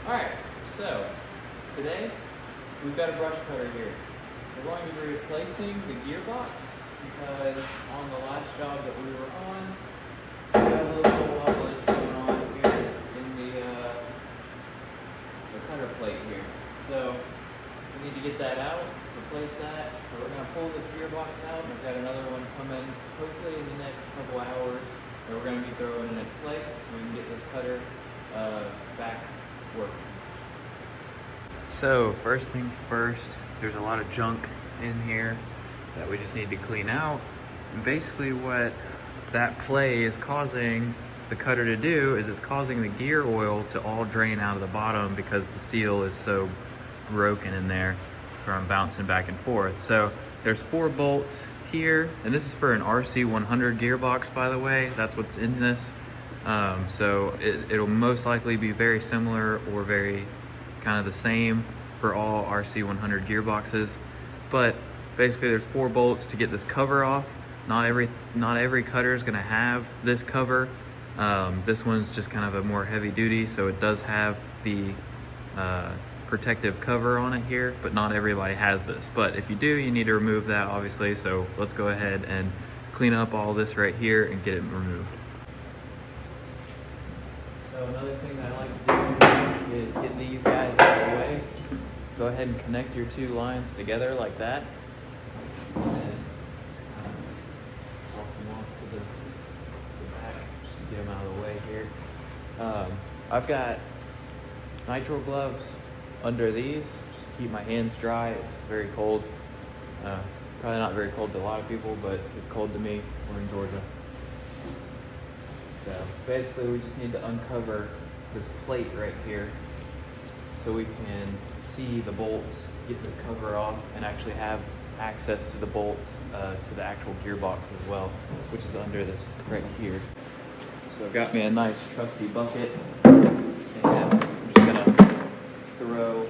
Alright, so today we've got a brush cutter here. We're going to be replacing the gearbox because on the last job that we were on, we had a little wobblage going on here in the cutter plate here. So we need to get that out, replace that. So we're going to pull this gearbox out, and we've got another one coming hopefully in the next couple hours that we're going to be throwing in its place so we can get this cutter back working. So first things first, there's a lot of junk in here that we just need to clean out. And basically what that play is causing the cutter to do is it's causing the gear oil to all drain out of the bottom because the seal is so broken in there from bouncing back and forth. So there's 4 bolts here, and this is for an RC-100 gearbox, by the way. That's what's in this. So it'll most likely be very similar or very kind of the same for all RC-100 gearboxes. But basically there's 4 bolts to get this cover off. Not every cutter is going to have this cover. This one's just kind of a more heavy duty, so it does have the protective cover on it here, but not everybody has this. But if you do, you need to remove that, obviously. So let's go ahead and clean up all this right here and get it removed. So another thing that I like to do is get these guys out of the way. Go ahead and connect your 2 lines together like that. And toss them off to the back just to get them out of the way here. I've got nitrile gloves under these just to keep my hands dry. It's very cold. Probably not very cold to a lot of people, but it's cold to me. We're in Georgia. So basically we just need to uncover this plate right here so we can see the bolts, get this cover off, and actually have access to the bolts to the actual gearbox as well, which is under this right here. So I've got me a nice trusty bucket, and I'm just gonna throw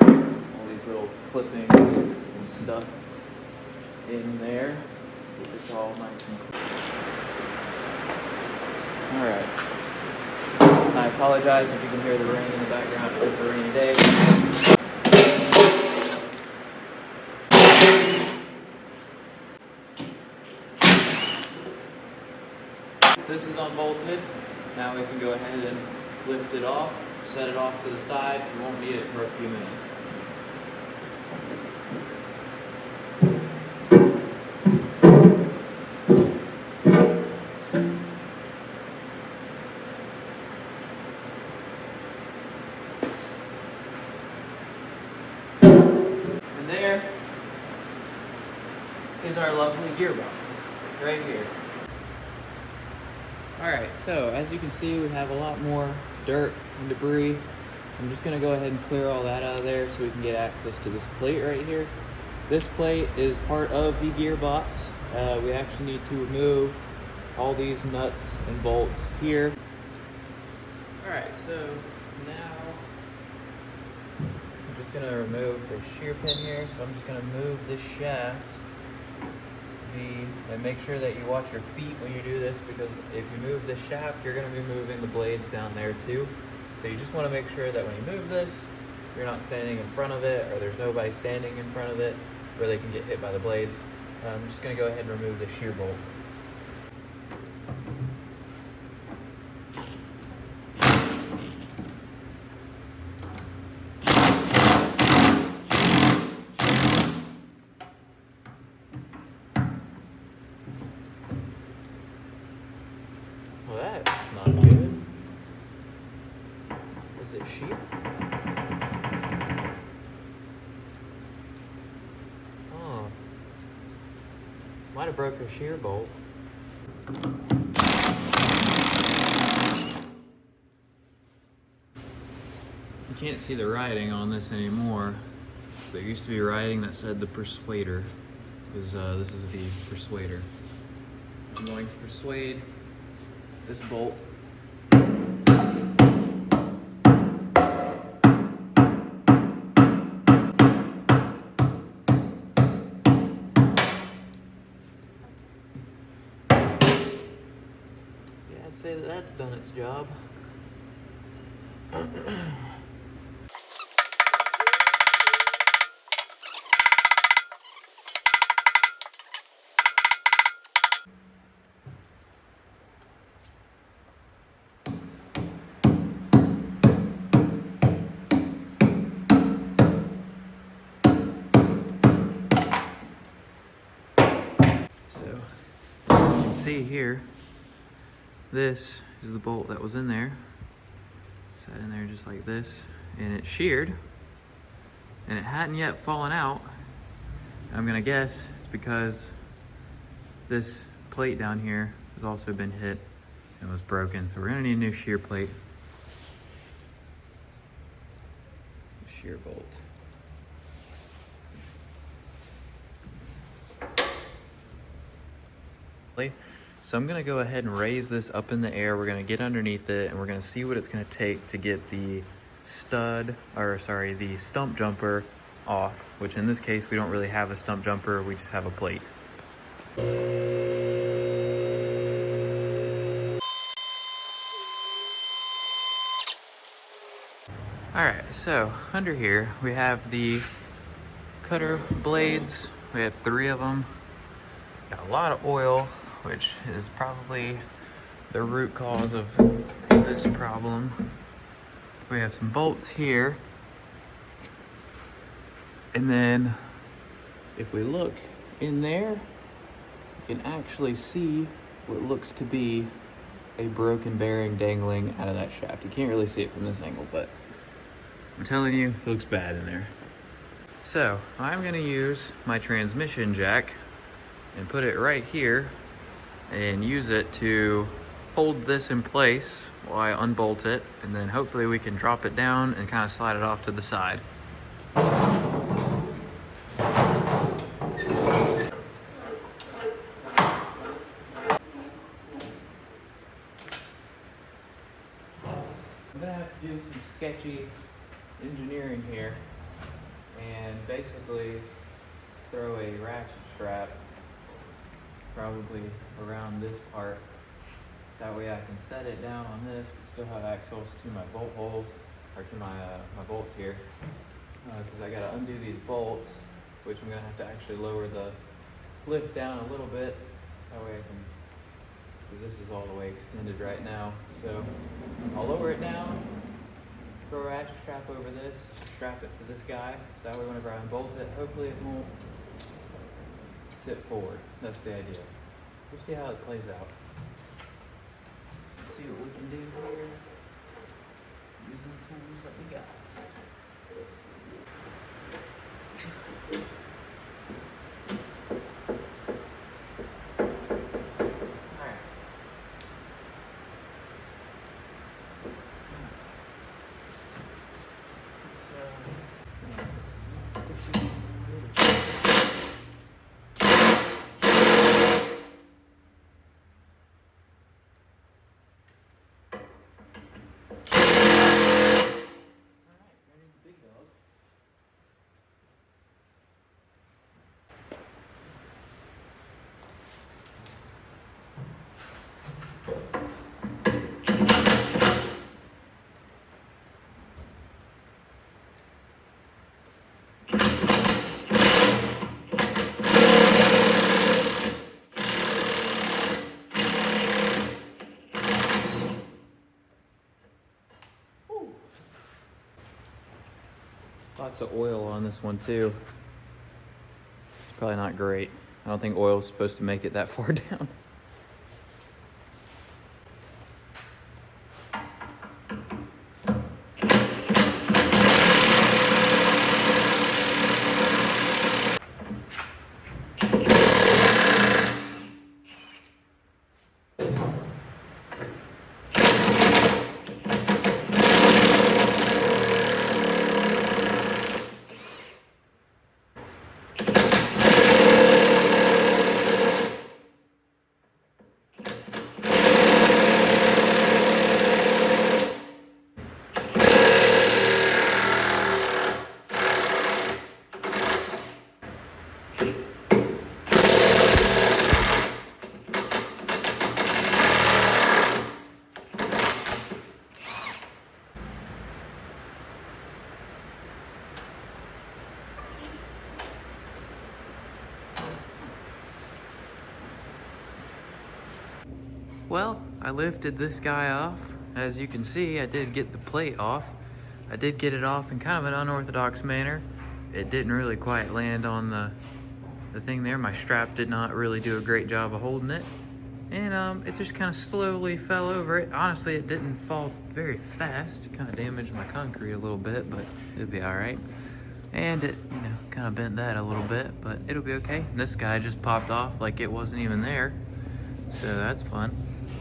all these little clippings and stuff in there. Get this all nice and clean. Alright. I apologize if you can hear the rain in the background. It's a rainy day. This is unbolted. Now we can go ahead and lift it off, set it off to the side. We won't need it for a few minutes. And there is our lovely gearbox, right here. Alright, so as you can see, we have a lot more dirt and debris. I'm just going to go ahead and clear all that out of there so we can get access to this plate right here. This plate is part of the gearbox. We actually need to remove all these nuts and bolts here. Alright, so now I'm just going to remove the shear pin here. So I'm just going to move this shaft. And make sure that you watch your feet when you do this, because if you move this shaft, you're going to be moving the blades down there too. So you just want to make sure that when you move this, you're not standing in front of it, or there's nobody standing in front of it where they can get hit by the blades. I'm just going to go ahead and remove the shear bolt. Well, that's not good. Is it sheep? Oh. Might have broke a shear bolt. You can't see the writing on this anymore. There used to be writing that said the persuader, because this is the persuader. I'm going to persuade this bolt. I'd say that that's done its job. So, as you can see here, this is the bolt that was in there. Sat in there just like this, and it sheared, and it hadn't yet fallen out. I'm gonna guess it's because this plate down here has also been hit and was broken. So we're gonna need a new shear plate. Shear bolt. So I'm gonna go ahead and raise this up in the air. We're gonna get underneath it and we're gonna see what it's gonna take to get the the stump jumper off, which in this case, we don't really have a stump jumper, we just have a plate. All right, so under here, we have the cutter blades. We have 3 of them. Got a lot of oil, which is probably the root cause of this problem. We have some bolts here. And then if we look in there, you can actually see what looks to be a broken bearing dangling out of that shaft. You can't really see it from this angle, but I'm telling you, it looks bad in there. So I'm gonna use my transmission jack and put it right here and use it to hold this in place while I unbolt it, and then hopefully we can drop it down and kind of slide it off to the side. I'm gonna have to do some sketchy engineering here and basically throw a ratchet strap probably around this part. That way I can set it down on this, but still have access to my bolt holes, or to my bolts here. Because I gotta undo these bolts, which I'm gonna have to actually lower the lift down a little bit. That way I can, because this is all the way extended right now. So I'll lower it down, throw a ratchet strap over this, strap it to this guy, so that way whenever I unbolt it, hopefully it won't tip forward. That's the idea. We'll see how it plays out. See what we can do here using the tools that we got. Alright. Lots of oil on this one too. It's probably not great. I don't think oil is supposed to make it that far down. Well, I lifted this guy off. As you can see, I did get the plate off. I did get it off in kind of an unorthodox manner. It didn't really quite land on the thing there. My strap did not really do a great job of holding it. And it just kind of slowly fell over it. Honestly, it didn't fall very fast. It kind of damaged my concrete a little bit, but it'll be all right. And it, you know, kind of bent that a little bit, but it'll be okay. And this guy just popped off like it wasn't even there. So that's fun.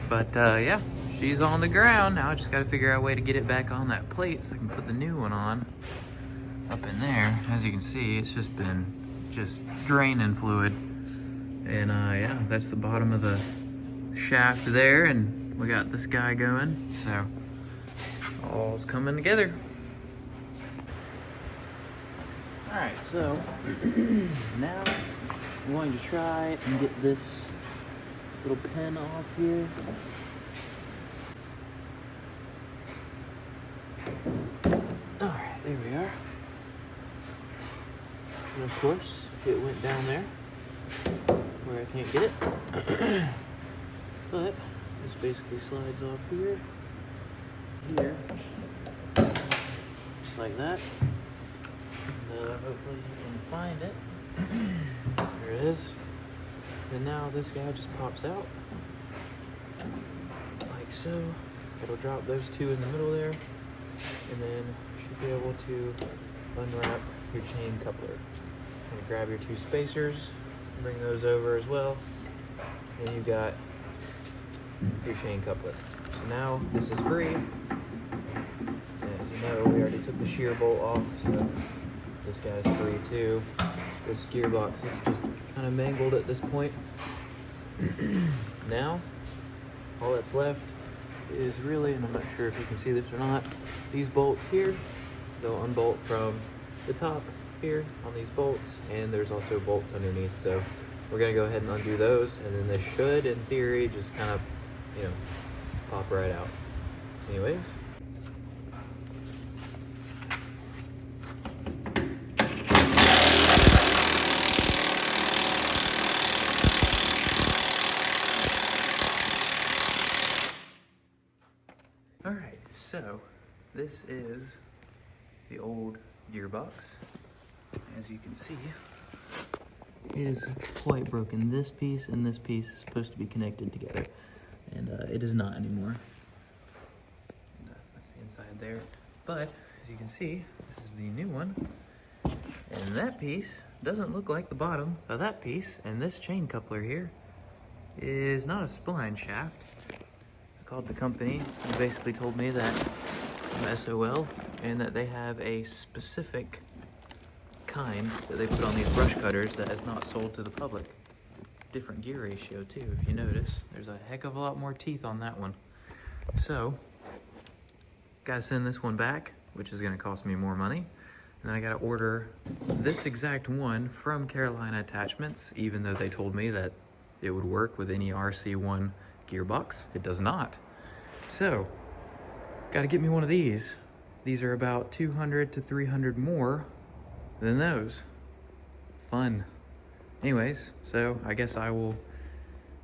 But yeah, she's on the ground. Now I just gotta figure out a way to get it back on that plate so I can put the new one on up in there. As you can see, it's just been draining fluid. And yeah, that's the bottom of the shaft there, and we got this guy going. So all's coming together. All right, so now I'm going to try and get this little pin off here. All right, there we are. And of course, it went down there where I can't get it. But this basically slides off here, just like that. And hopefully you can find it. There it is. And now this guy just pops out, like so. It'll drop those two in the middle there, and then you should be able to unwrap your chain coupler. And grab your two spacers, bring those over as well, and you've got your chain coupler. So now this is free. And as you know, we already took the shear bolt off, so this guy's free too. This gearbox is just kind of mangled at this point. Now, all that's left is really, and I'm not sure if you can see this or not, these bolts here. They'll unbolt from the top here on these bolts, and there's also bolts underneath. So we're gonna go ahead and undo those, and then this should, in theory, just kind of, you know, pop right out. Anyways. All right, so this is the old gearbox. As you can see, it is quite broken. This piece and this piece is supposed to be connected together, and it is not anymore. And, that's the inside there. But as you can see, this is the new one, and that piece doesn't look like the bottom of that piece. And this chain coupler here is not a spline shaft. I called the company. They basically told me that I'm SOL and that they have a specific kind that they put on these brush cutters that is not sold to the public. Different gear ratio too, if you notice. There's a heck of a lot more teeth on that one. So, gotta send this one back, which is gonna cost me more money. And then I gotta order this exact one from Carolina Attachments, even though they told me that it would work with any RC-100 gearbox. It does not. So, gotta get me one of these. These are about 200 to 300 more than those. Fun. Anyways, so I guess I will,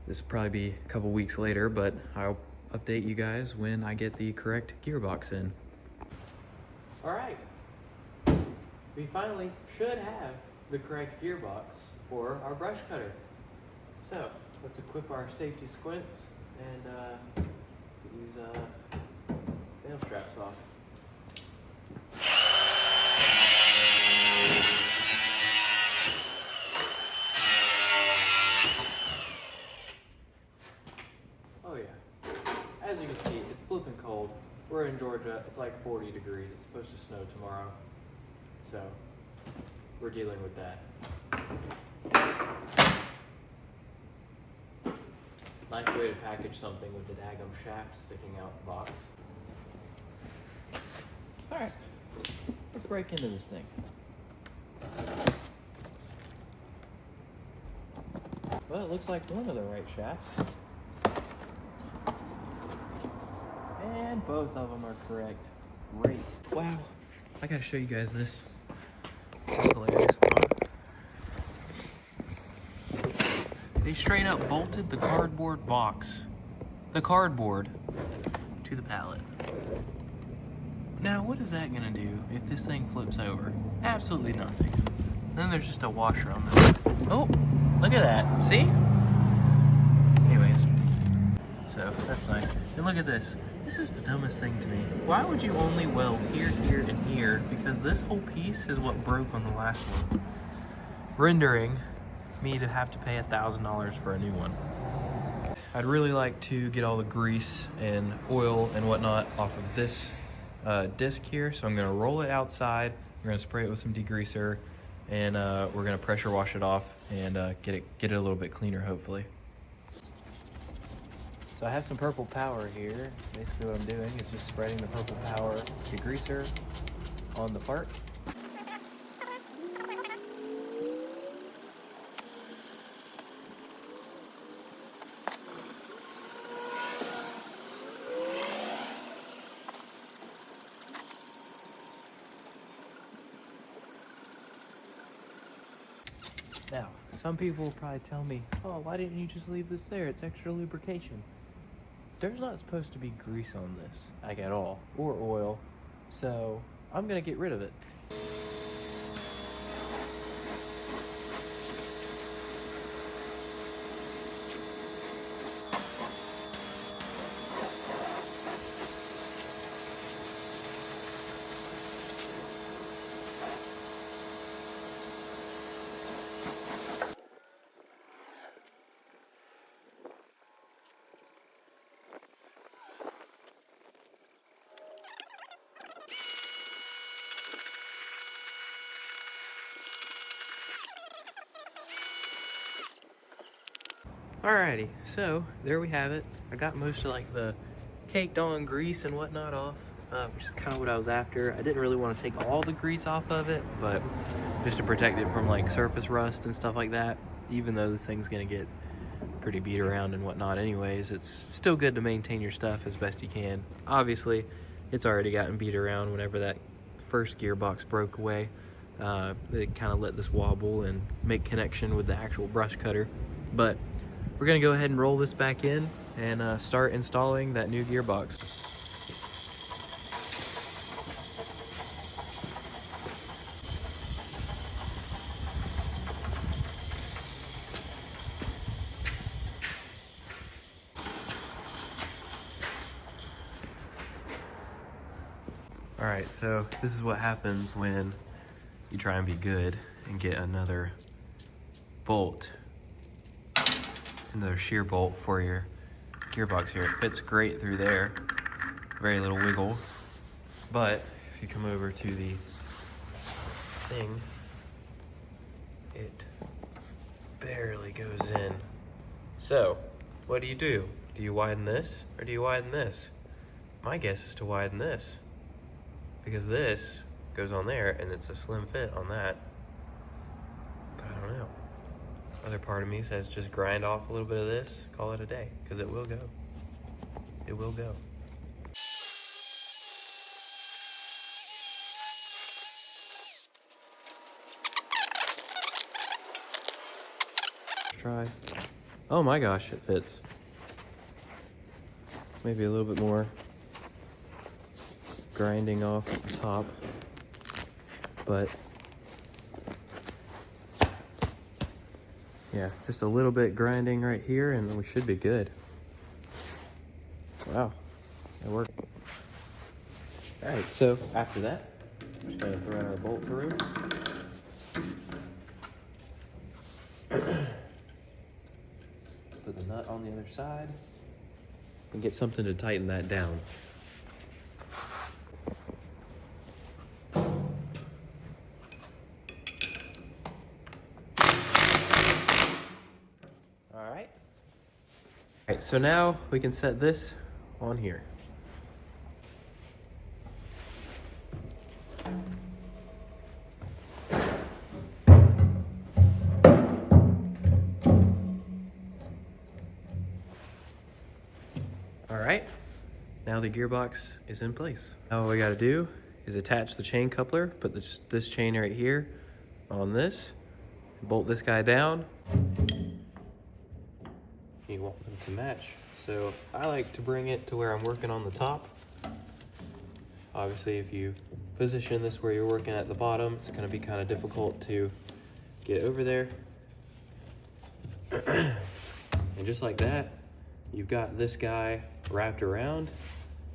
this will probably be a couple weeks later, but I'll update you guys when I get the correct gearbox in. All right, we finally should have the correct gearbox for our brush cutter. So let's equip our safety squints and get these nail straps off. Oh yeah, as you can see, it's flipping cold. We're in Georgia, it's like 40 degrees. It's supposed to snow tomorrow. So, we're dealing with that. Nice way to package something with the daggum shaft sticking out the box. Alright, let's break into this thing. Well, it looks like one of the right shafts. And both of them are correct. Great. Wow. I gotta show you guys this. This is hilarious. They straight up bolted the cardboard box the cardboard to the pallet. Now, what is that gonna do if this thing flips over? Absolutely nothing. Then there's just a washer on this. Oh, look at that, see? Anyways, so that's nice. And look at this. This is the dumbest thing to me. Why would you only weld here, here, and here? Because this whole piece is what broke on the last one, rendering me to have to pay $1,000 for a new one. I'd really like to get all the grease and oil and whatnot off of this disc here, so I'm gonna roll it outside. We're gonna spray it with some degreaser, and we're gonna pressure wash it off and get it a little bit cleaner, hopefully. So I have some purple power here. Basically what I'm doing is just spreading the purple power degreaser on the part. Now, some people will probably tell me, oh, why didn't you just leave this there? It's extra lubrication. There's not supposed to be grease on this, like at all, or oil, so I'm gonna get rid of it. Alrighty, so there we have it. I got most of like the caked on grease and whatnot off, which is kind of what I was after. I didn't really want to take all the grease off of it, but just to protect it from like surface rust and stuff like that. Even though this thing's gonna get pretty beat around and whatnot anyways, it's still good to maintain your stuff as best you can. Obviously, it's already gotten beat around whenever that first gearbox broke away. It kind of let this wobble and make connection with the actual brush cutter. But we're gonna go ahead and roll this back in and start installing that new gearbox. All right, so this is what happens when you try and be good and get another bolt, another shear bolt for your gearbox here. It fits great through there, very little wiggle. But if you come over to the thing, it barely goes in. So what do? Do you widen this or do you widen this? My guess is to widen this, because this goes on there and it's a slim fit on that. But I don't know. Other part of me says just grind off a little bit of this, call it a day, because it will go. It will go. Try. Oh my gosh, it fits. Maybe a little bit more grinding off at the top, but yeah, just a little bit grinding right here and we should be good. Wow, it worked. All right, so after that, we're just gonna thread our bolt through. Put the nut on the other side and get something to tighten that down. All right, so now we can set this on here. All right, now the gearbox is in place. Now what we gotta do is attach the chain coupler, put this chain right here on this, bolt this guy down. You want them to match, So I like to bring it to where I'm working on the top. Obviously, if you position this where you're working at the bottom, it's going to be kind of difficult to get over there. And just like that, you've got this guy wrapped around.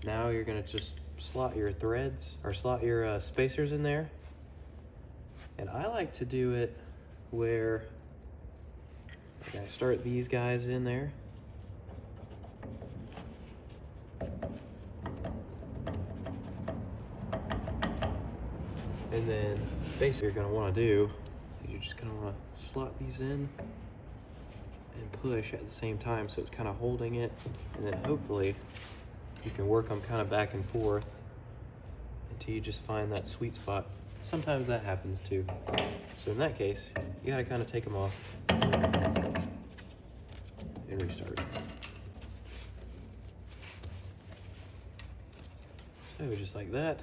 Now you're going to just slot your threads or slot your spacers in there. And I like to do it where I start these guys in there. And then basically you're going to want to do is you're just going to want to slot these in and push at the same time, so it's kind of holding it, and then hopefully you can work them kind of back and forth until you just find that sweet spot. Sometimes that happens too. So in that case, you got to kind of take them off and restart. So just like that.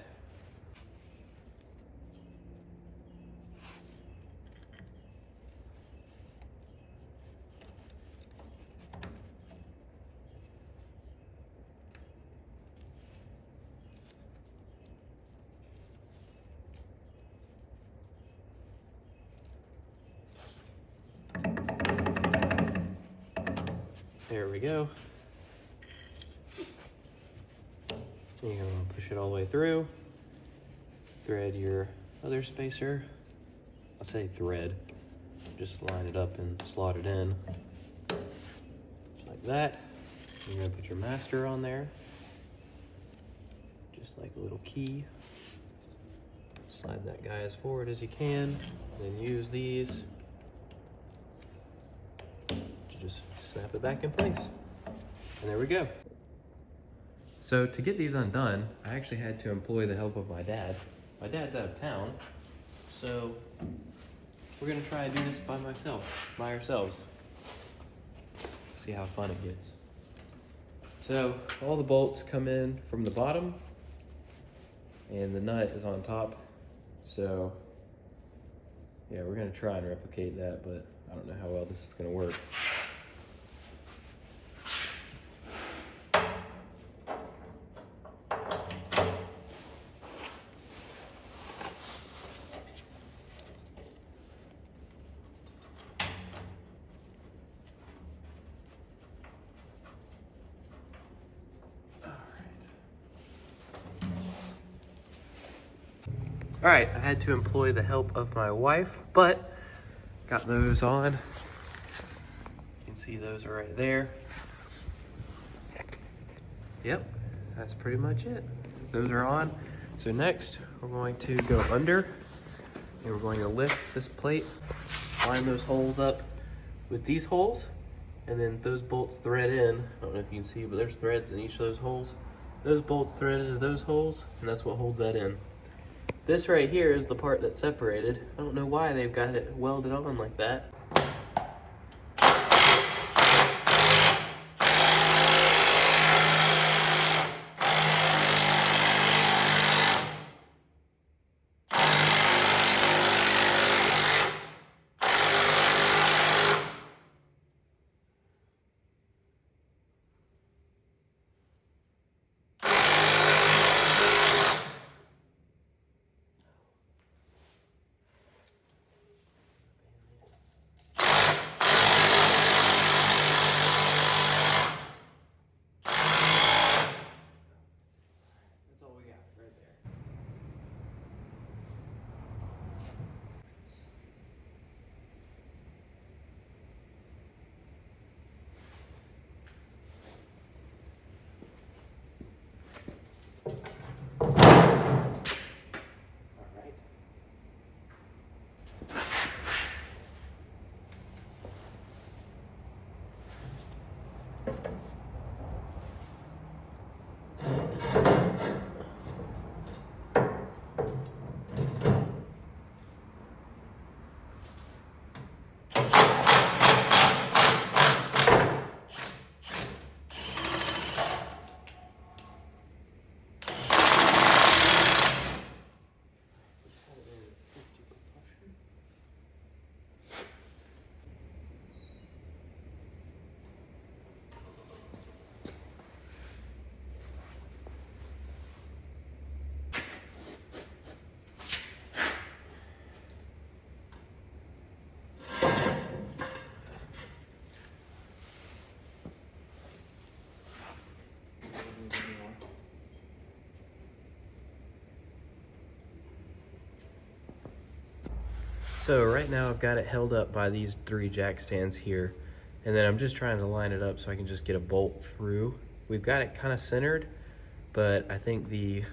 There we go. You're going to push it all the way through. Thread your other spacer. I'll say thread. Just line it up and slot it in. Just like that. You're going to put your master on there. Just like a little key. Slide that guy as forward as you can. Then use these to just snap it back in place. And there we go. So to get these undone, I actually had to employ the help of my dad. My dad's out of town, so we're gonna try and do this by ourselves. See how fun it gets. So all the bolts come in from the bottom, and the nut is on top. So yeah, we're gonna try and replicate that, but I don't know how well this is gonna work. All right, I had to employ the help of my wife, but got those on. You can see those are right there. Yep, that's pretty much it. Those are on. So next, we're going to go under, and we're going to lift this plate, line those holes up with these holes, and then those bolts thread in. I don't know if you can see, but there's threads in each of those holes. Those bolts thread into those holes, and that's what holds that in. This right here is the part that's separated. I don't know why they've got it welded on like that. So right now I've got it held up by these 3 jack stands here, and then I'm just trying to line it up so I can just get a bolt through. We've got it kind of centered, but I think the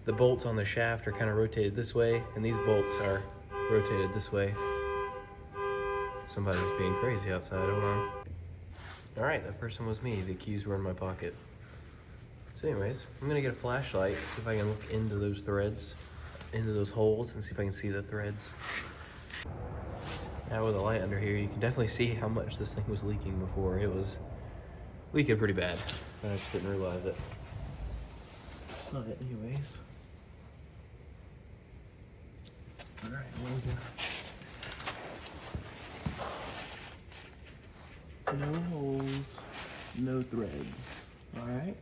bolts on the shaft are kind of rotated this way, and these bolts are rotated this way. Somebody's being crazy outside, hold on. All right, that person was me. The keys were in my pocket. So anyways, I'm gonna get a flashlight, see if I can look into those threads, into those holes, and see if I can see the threads. Now with a light under here, you can definitely see how much this thing was leaking before. It was leaking pretty bad, but I just didn't realize it. But anyways. All right, what we got? No holes, no threads. All right.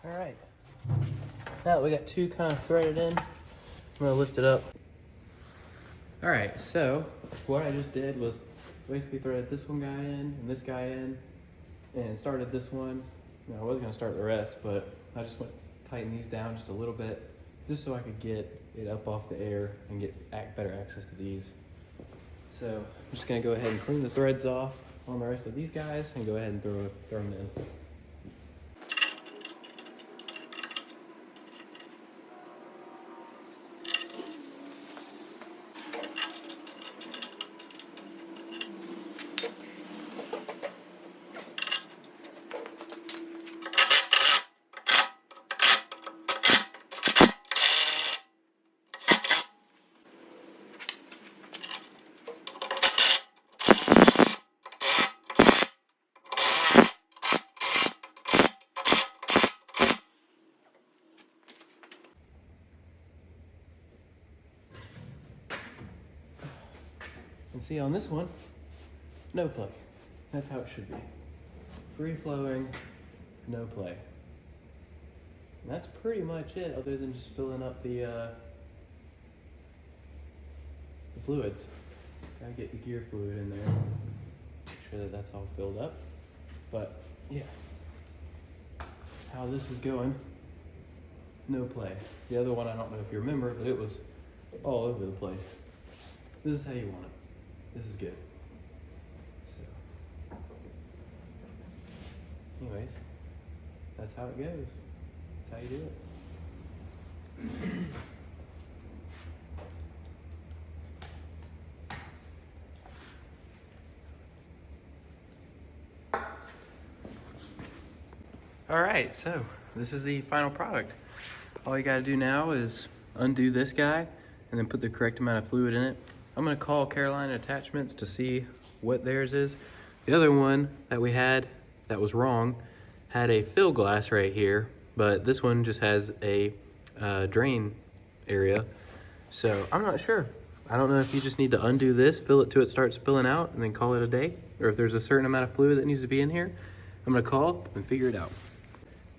All right, now that we got 2 kind of threaded in, I'm gonna lift it up. All right, so what I just did was basically threaded this one guy in and this guy in and started this one. Now, I was gonna start the rest, but I just went tighten these down just a little bit just so I could get it up off the air and get better access to these. So I'm just gonna go ahead and clean the threads off on the rest of these guys and go ahead and throw them in. And see on this one, no play. That's how it should be. Free flowing, no play. And that's pretty much it, other than just filling up the fluids. Gotta get the gear fluid in there. Make sure that that's all filled up. But yeah, how this is going, no play. The other one, I don't know if you remember, but it was all over the place. This is how you want it. This is good. So, anyways, that's how it goes. That's how you do it. All right, so this is the final product. All you gotta do now is undo this guy and then put the correct amount of fluid in it. I'm gonna call Carolina Attachments to see what theirs is. The other one that we had that was wrong had a fill glass right here, but this one just has a drain area. So I'm not sure. I don't know if you just need to undo this, fill it till it starts spilling out, and then call it a day, or if there's a certain amount of fluid that needs to be in here. I'm gonna call and figure it out.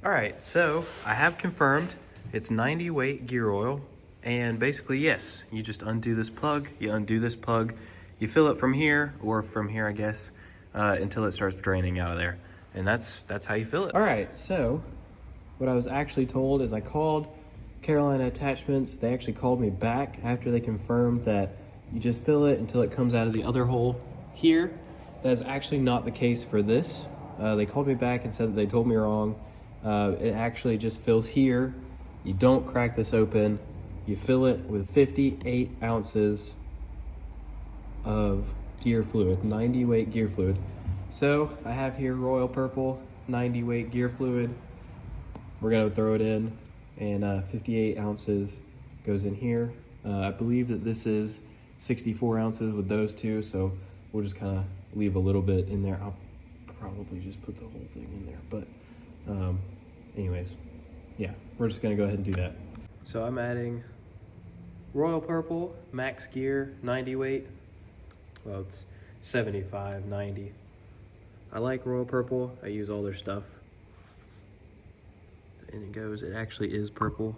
All right, so I have confirmed it's 90 weight gear oil. And basically, yes, you just undo this plug, you fill it from here, or from here, I guess, until it starts draining out of there. And that's how you fill it. All right, so what I was actually told is I called Carolina Attachments. They actually called me back after they confirmed that you just fill it until it comes out of the other hole here. That is actually not the case for this. They called me back and said that they told me wrong. It actually just fills here. You don't crack this open. You fill it with 58 ounces of gear fluid, 90 weight gear fluid. So I have here Royal Purple, 90 weight gear fluid. We're gonna throw it in, and 58 ounces goes in here. I believe that this is 64 ounces with those two, so we'll just kind of leave a little bit in there. I'll probably just put the whole thing in there, but anyways, yeah, we're just gonna go ahead and do that. So I'm adding Royal Purple, Max Gear, 90 weight. Well, it's 75, 90. I like Royal Purple. I use all their stuff. And it goes, it actually is purple.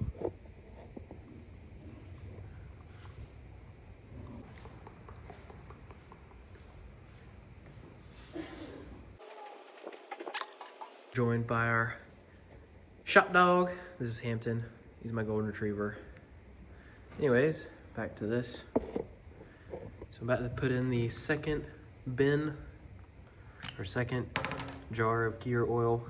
Joined by our shop dog. This is Hampton. He's my golden retriever. Anyways, back to this. So I'm about to put in the second bin, or second jar of gear oil.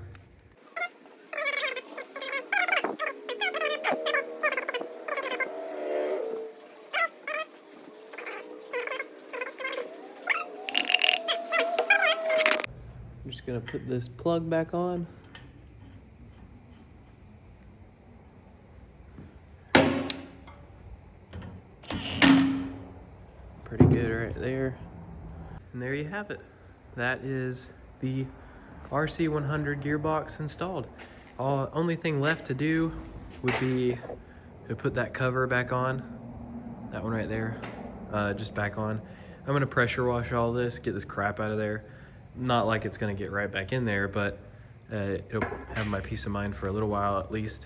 I'm just gonna put this plug back on. Pretty good right there. And there you have it. That is the RC-100 gearbox installed. Only thing left to do would be to put that cover back on. That one right there, just back on. I'm gonna pressure wash all this, get this crap out of there. Not like it's gonna get right back in there, but it'll have my peace of mind for a little while at least.